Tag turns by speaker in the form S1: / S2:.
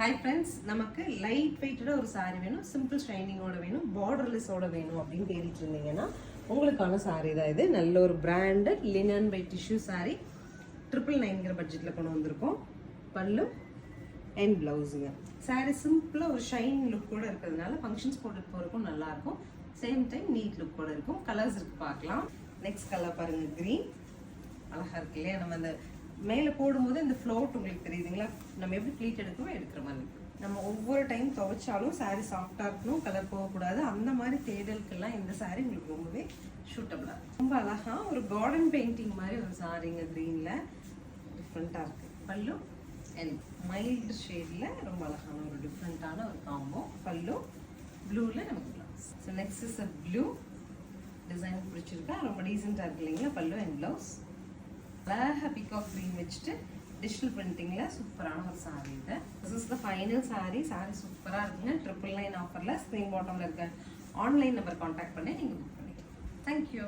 S1: Hi friends, நமக்கு light வெயிட்டடாக ஒரு சாரீ வேணும், சிம்பிள் ஷைனிங்கோட வேணும், பார்டர்லெஸோட வேணும் அப்படின்னு தேடிட்டு இருந்தீங்கன்னா உங்களுக்கான சாரீ தான் இது. நல்ல ஒரு branded linen by tissue sari 999 பட்ஜெட்டில் கொண்டு வந்திருக்கோம். பல்லு அண்ட் ப்ளவுஸுங்க. சாரீ சிம்பிளாக ஒரு ஷைன் லுக் கூட இருக்கிறதுனால ஃபங்க்ஷன்ஸ் போட்டுட்டு போகிறதுக்கும் நல்லாயிருக்கும். சேம் டைம் நீட் லுக் கூட இருக்கும். கலர்ஸ் இருக்கு பார்க்கலாம். நெக்ஸ்ட் கலர் பாருங்கள், க்ரீன். அழகாக இருக்கு இல்லையா? நம்ம அந்த மேலே போடும்போது இந்த ஃப்ளோட் உங்களுக்கு தெரியுதுங்களா? நம்ம எப்படி ப்ளீட் எடுக்கிறோமோ எடுக்கிற மாதிரி. நம்ம ஒவ்வொரு டைம் துவைச்சாலும் சாரீ சாஃப்டாக இருக்கணும், கலர் போகக்கூடாது. அந்த மாதிரி தேடலுக்கெல்லாம் இந்த சாரீ உங்களுக்கு ரொம்பவே சூட்டபிளாக இருக்கும். ரொம்ப அழகாக ஒரு கார்டன் பெயிண்டிங் மாதிரி ஒரு சாரீங்க, க்ரீனில் டிஃப்ரெண்ட்டாக இருக்குது. பல்லு அண்ட் மைல்டு ஷேடில் ரொம்ப அழகான ஒரு டிஃப்ரெண்ட்டான ஒரு காம்போ. பல்லு ப்ளூவில் நமக்கு blouse. So next is a blue design பிடிச்சிருக்கா, ரொம்ப டீசெண்டாக இருக்கு இல்லைங்களா? பல்லு அண்ட் ப்ளவுஸ். அழகாக பிகாக் க்ரீன் வச்சுட்டு டிஜிட்டல் பிரிண்டிங்கில் சூப்பரான ஒரு சாரீ இது. This is the final sari. Sari சூப்பராக இருக்குங்க. 999 ஆஃபரில் ஸ்க்ரீன் பாட்டமில் இருக்க ஆன்லைன் நம்பர் கான்டாக்ட் பண்ணி நீங்கள் புக் பண்ணிக்கலாம். தேங்க்யூ.